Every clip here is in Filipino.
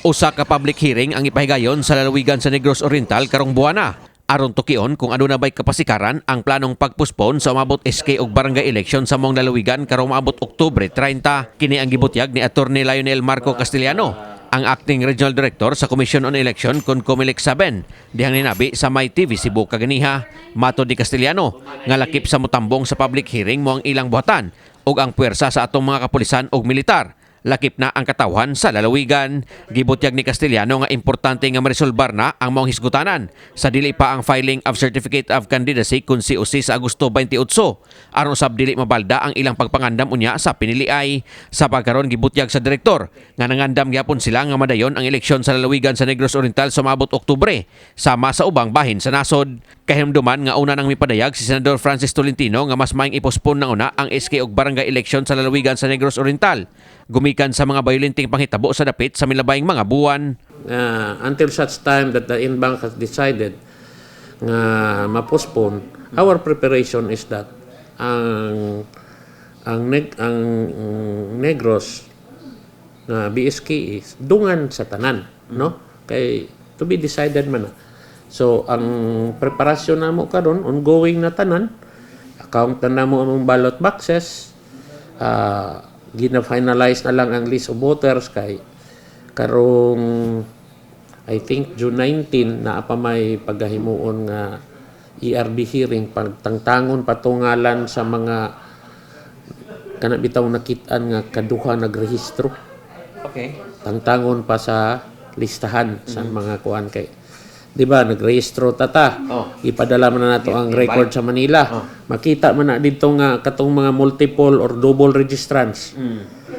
Usa ka public hearing ang ipahigayon sa lalawigan sa Negros Oriental karong buwana. Aron tukion kung ano na ba'y kapasikaran ang planong pagpuspon sa umabot SK og barangay election sa mong lalawigan karong maabot Oktubre 30. Kini ang gibutyag ni Attorney Lionel Marco Castellano, ang Acting Regional Director sa Commission on Election kon COMELEC Saben, dihang ninabi sa May TV Cebu kaganiha. Matod ni Castellano nga lakip sa motambong sa public hearing mo ang ilang buhatan ug ang puwersa sa atong mga kapulisan ug militar. Lakip na ang katawhan sa lalawigan. Gibutyag ni Castellano nga importante nga maresolbar na ang maong hisgutanan sa dili pa ang filing of Certificate of Candidacy kun COC sa Agosto 28 aron usab dili mabalda ang ilang pagpangandam unya sa piniliay. Sa pagkaron gibutyag sa direktor nga nangandam gyapon sila nga madayon ang eleksyon sa lalawigan sa Negros Oriental sa maabot Oktubre sama sa ubang bahin sa nasod. Kahimduman nga una nang mipadayag si Senador Francis Tolentino nga mas maing ipospon na una ang SK og barangay election sa lalawigan sa Negros Oriental gumikan sa mga bayulenting panghitabo sa dapit sa milabayng mga buwan. Until such time that the INBank has decided nga ma-postpone, our preparation is that ang Negros na BSK is dungan sa tanan, no? Kay to be decided man na. So ang preparasyon namo karon ongoing na tanan, account na namo ang ballot boxes, gina-finalize na lang ang list of voters kay karong I think June 19 na pa may paghahimuon nga ERB hearing pagtangtangon patungalan sa mga kana bitaw nakitaan nga kaduha nagrehistro. Okay. Tangtangon pa sa listahan sa mga kuan kay di ba nagrehistro tata. Ipadala man na nato ang record sa Manila. Makita man na dito nga katong mga multiple or double registrants.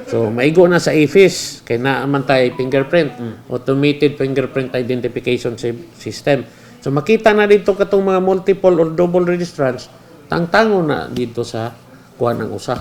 So maigo na sa AFIS kay naa man tay fingerprint, automated fingerprint identification system. So makita na dito katong mga multiple or double registrants, tangtangon na dito sa kuan ng usa.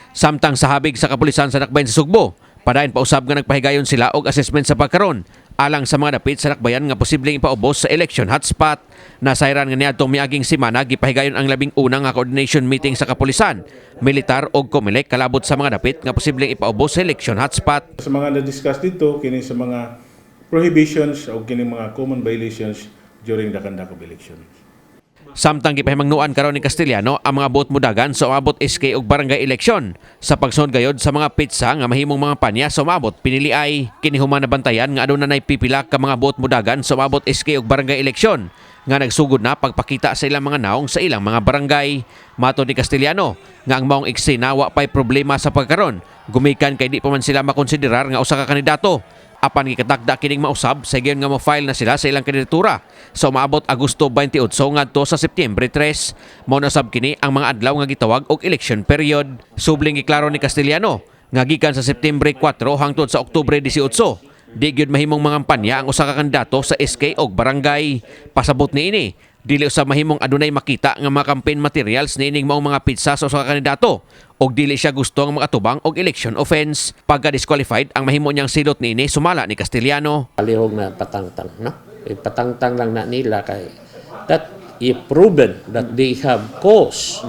Samtang sa habig sa kapulisan sa Dakbayan sa Sugbo, padayon pa usab nga nagpahigayon sila og assessment sa pagkaron alang sa mga dapit sa Dakbayan nga posibleng ipaubos sa election hotspot. Nasayran nga niadtong miaging semana gipahigayon ang labing una nga coordination meeting sa kapulisan, militar ug COMELEC kalabot sa mga dapit nga posibleng ipaubos sa election hotspot. Sa mga na-discuss dito kini sa mga prohibitions o kini mga common violations during the conduct of elections. Samtang gipahimangnuan karon ni Castellano ang mga boot mudagan sa umabot SK og barangay eleksyon sa pagsunod gayod sa mga pitsa nga mahimong mga panya sa umabot piniliay. Kini human na bantayan nga aduna nay pipila ka mga boot mudagan sa umabot SK og barangay eleksyon nga nagsugod na pagpakita sa ilang mga naong sa ilang mga barangay. Matod ni Castellano nga ang maong eksena wa pay problema sa pagkaron gumikan kay di pa man sila makonsiderar nga usa ka kandidato. Apan gikatakda kining mausab sa giyon nga mo-file na sila sa ilang kandidatura sa umabot Agosto 28 ngadto sa Setyembre 3. Mao na sab kini ang mga adlaw nga gitawag og election period. Subling giklaro ni Castellano nga gikan sa Setyembre 4 hangtod sa Oktubre 18 di gyud mahimong mangampanya ang usa ka kandidato sa SK og barangay. Pasabot niini dili usab mahimong adunay makita nga mga campaign materials niining maong mga pitsa sa usa ka kandidato og dili siya gusto nga makatubang og election offense. Pagka-disqualified ang mahimo niyang silot niini sumala ni Castellano. Palihog na patangtang, no? Patangtang lang na nila kay that if proven that they have cause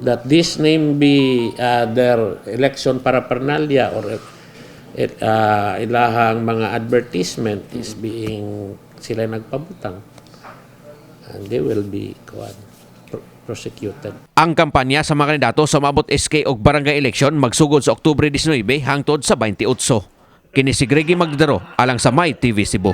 that this name be their election paraphernalia or ilahang mga advertisement is being sila nagpabutang, and they will be prosecuted. Ang kampanya sa mga kandidato sa umabot SK og barangay election magsugod sa Oktubre 19 hangtod sa 28. Kini si Greggy Magdaro alang sa May TV Cebu.